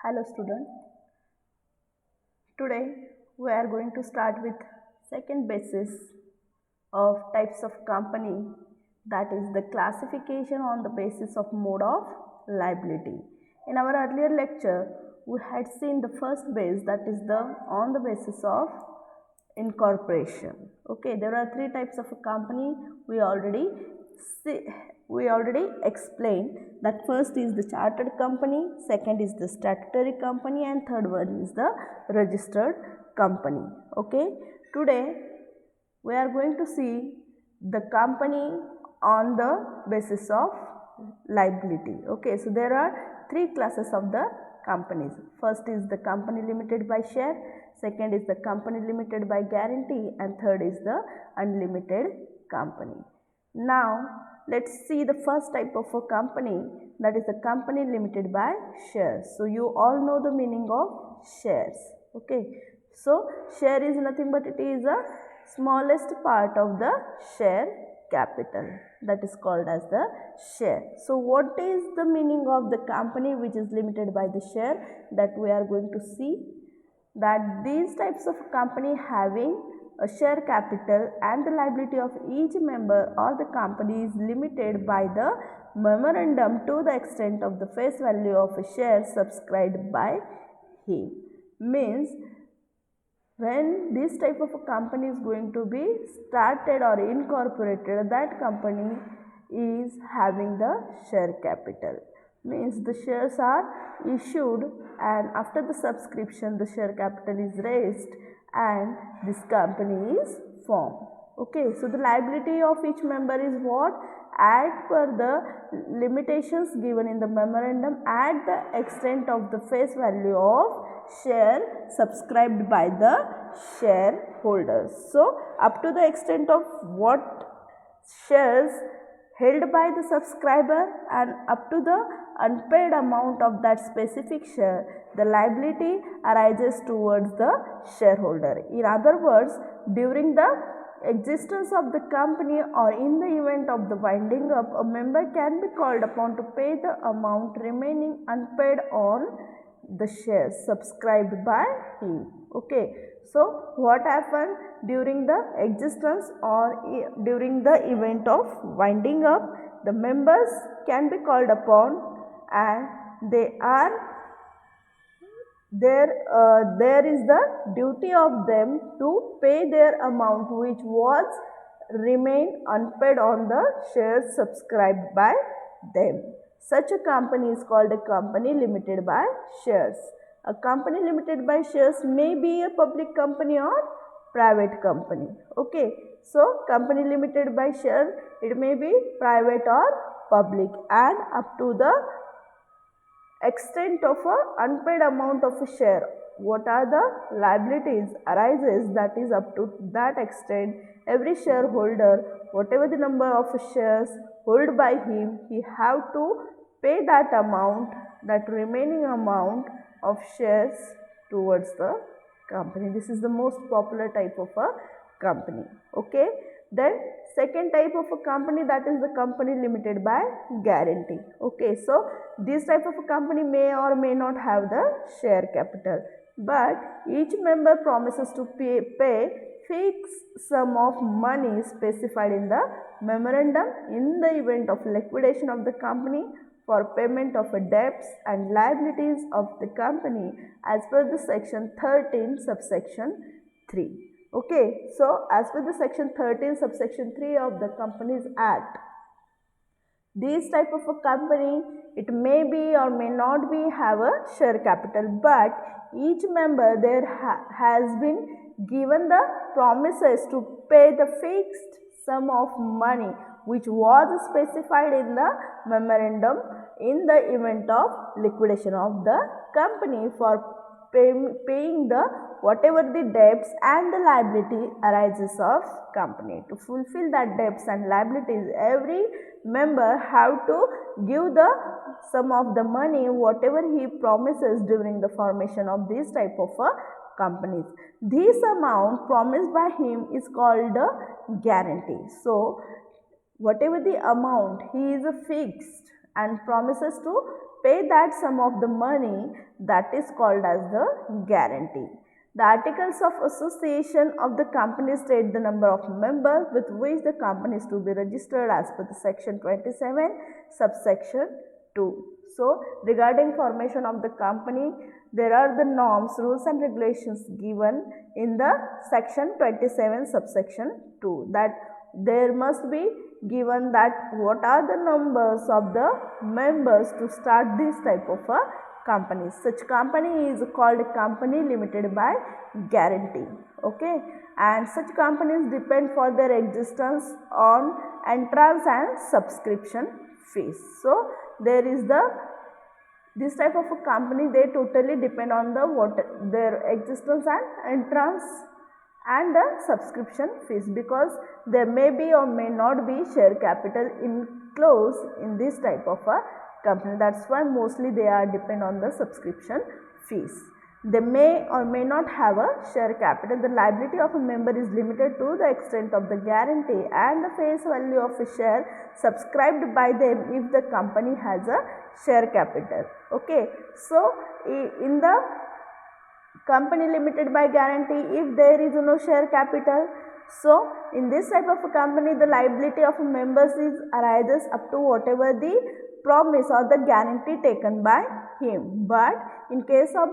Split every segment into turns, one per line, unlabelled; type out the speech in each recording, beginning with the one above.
Hello student. Today we are going to start with second basis of types of company, that is the classification on the basis of mode of liability. In our earlier lecture we had seen the first base, that is the on the basis of incorporation. Okay, there are three types of a company. We already explained that first is the chartered company, second is the statutory company, and third one is the registered company. Okay, today we are going to see the company on the basis of liability. Okay, so there are three classes of the companies. First is the company limited by share, second is the company limited by guarantee, and third is the unlimited company. Now let's see the first type of a company, that is the company limited by shares. So you all know the meaning of shares. Okay, so share is nothing but it is the smallest part of the share capital, that is called as the share. So what is the meaning of the company which is limited by the share, that we are going to see that these types of company having a share capital and the liability of each member or the company is limited by the memorandum to the extent of the face value of a share subscribed by him. Means when this type of a company is going to be started or incorporated, that company is having the share capital. Means the shares are issued and after the subscription the share capital is raised and this company is formed. Okay, so the liability of each member is what? As per the limitations given in the memorandum at the extent of the face value of share subscribed by the shareholders. So up to the extent of what shares held by the subscriber and up to the unpaid amount of that specific share, the liability arises towards the shareholder. In other words, during the existence of the company or in the event of the winding up, a member can be called upon to pay the amount remaining unpaid on the shares subscribed by him. Okay, so what happened during the existence or during the event of winding up, the members can be called upon and there is the duty of them to pay their amount which was remain unpaid on the shares subscribed by them. Such a company is called a company limited by shares. A company limited by shares may be a public company or private company. Okay, so company limited by share, it may be private or public, and up to the extent of a unpaid amount of a share, what are the liabilities arises, that is up to that extent every shareholder, whatever the number of shares held by him, he have to pay that amount, that remaining amount of shares towards the company. This is the most popular type of a company. Okay, then second type of a company, that is the company limited by guarantee. Okay, so this type of a company may or may not have the share capital, but each member promises to pay fixed sum of money specified in the memorandum in the event of liquidation of the company for payment of debts and liabilities of the company as per the section 13 subsection 3. Okay, so as per the section 13 subsection 3 of the Companies Act, this type of a company, it may be or may not be have a share capital, but each member there has been given the promises to pay the fixed sum of money which was specified in the memorandum in the event of liquidation of the company for paying the whatever the debts and the liability arises of company. To fulfill that debts and liabilities, every member have to give the sum of the money whatever he promises during the formation of this type of companies. This amount promised by him is called the guarantee. So whatever the amount he is fixed and promises to pay that sum of the money, that is called as the guarantee. The articles of association of the company state the number of members with which the company is to be registered as per the section 27 subsection 2. So, regarding formation of the company, there are the norms, rules and regulations given in the section 27 subsection 2, that there must be given that what are the numbers of the members to start this type of a company. Such company is called company limited by guarantee. Okay, and such companies depend for their existence on entrance and subscription fees. So, there is this type of a company, they totally depend on their existence and entrance and the subscription fees, because there may be or may not be share capital enclosed in this type of a company. That's why mostly they are depend on the subscription fees. They may or may not have a share capital. The liability of a member is limited to the extent of the guarantee and the face value of a share subscribed by them if the company has a share capital. Okay, so in the company limited by guarantee, if there is no share capital, so in this type of a company, the liability of members arises up to whatever the promise or the guarantee taken by him. But in case of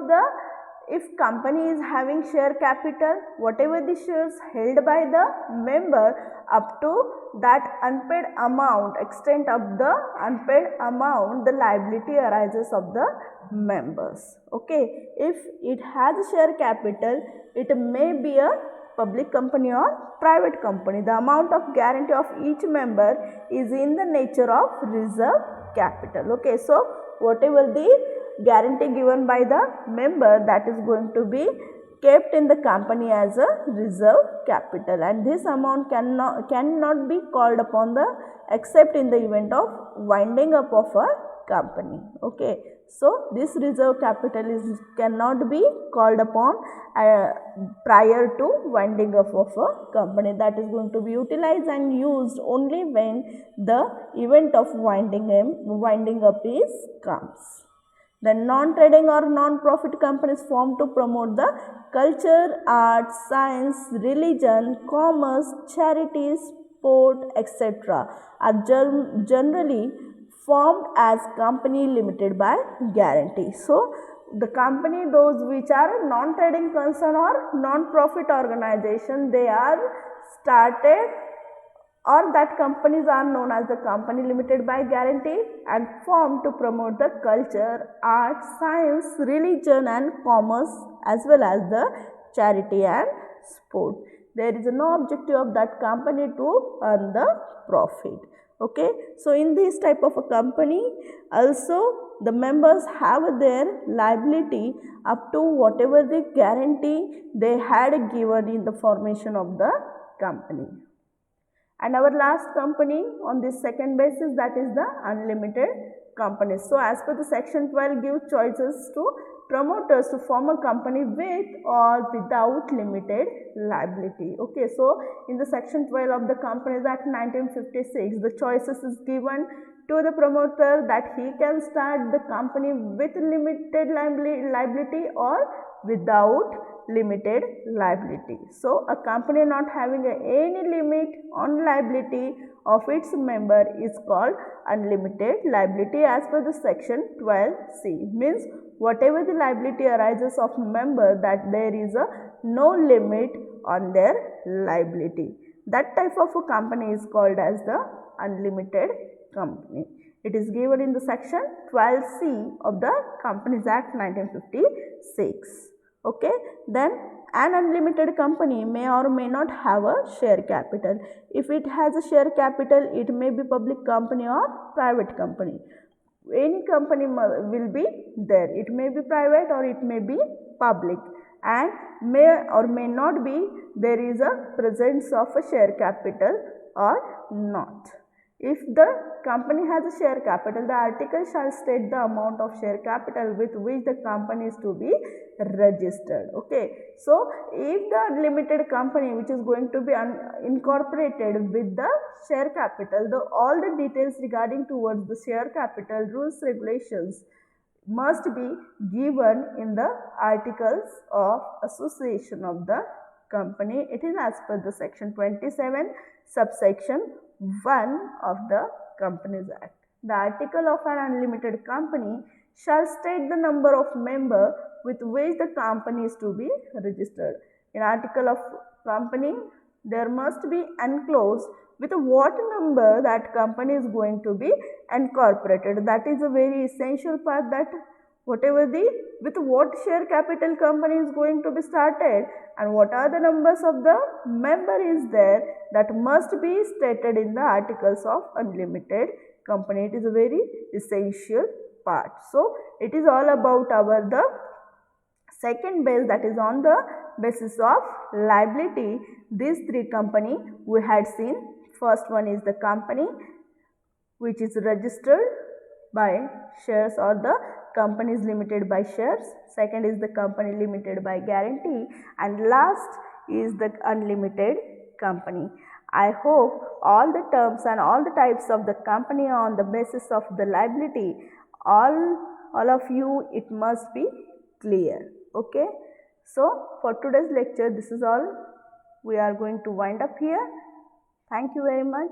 if company is having share capital, whatever the shares held by the member up to that unpaid amount, extent of the unpaid amount, the liability arises of the members. Okay, if it has share capital, it may be a public company or private company. The amount of guarantee of each member is in the nature of reserve capital. Okay, so whatever the guarantee given by the member, that is going to be kept in the company as a reserve capital, and this amount cannot be called upon except in the event of winding up of a company. Okay, so this reserve capital cannot be called upon prior to winding up of a company. That is going to be utilized and used only when the event of winding up is comes. The non-trading or non-profit companies formed to promote the culture, arts, science, religion, commerce, charities, sport, etc. are generally formed as company limited by guarantee. So, the company, those which are non-trading concern or non-profit organization, they are started, or that companies are known as the company limited by guarantee and formed to promote the culture, arts, science, religion and commerce as well as the charity and sport. There is no objective of that company to earn the profit. Okay, so in this type of a company also the members have their liability up to whatever the guarantee they had given in the formation of the company. And our last company on this second basis, that is the unlimited company. So, as per the section 12 gives choices to promoters to form a company with or without limited liability. Okay, so in the section 12 of the Companies Act 1956, the choices is given to the promoter that he can start the company with limited liability or without limited liability. So, a company not having any limit on liability of its member is called unlimited liability as per the section 12C. Means whatever the liability arises of member, that there is no limit on their liability. That type of a company is called as the unlimited company. It is given in the section 12C of the Companies Act 1956. Okay, then an unlimited company may or may not have a share capital. If it has a share capital, it may be public company or private company. Any company will be there. It may be private or it may be public, and may or may not be there is a presence of a share capital or not. If the company has a share capital, the article shall state the amount of share capital with which the company is to be registered. Okay, so if the limited company which is going to be incorporated with the share capital, all the details regarding towards the share capital, rules, regulations must be given in the articles of association of the company. It is as per the section 27 subsection 1 of the Companies Act. The article of an unlimited company shall state the number of members with which the company is to be registered. In article of company, there must be enclosed with what number that company is going to be incorporated. That is a very essential part, that whatever the with what share capital company is going to be started and what are the numbers of the member is there, that must be stated in the articles of unlimited company. It is a very essential part. So it is all about our the second base, that is on the basis of liability. These three company we had seen. First one is the company which is registered by shares or the company is limited by shares. Second is the company limited by guarantee, and last is the unlimited company. I hope all the terms and all the types of the company on the basis of the liability, all of you, it must be clear. Okay. So for today's lecture, this is all. We are going to wind up here. Thank you very much.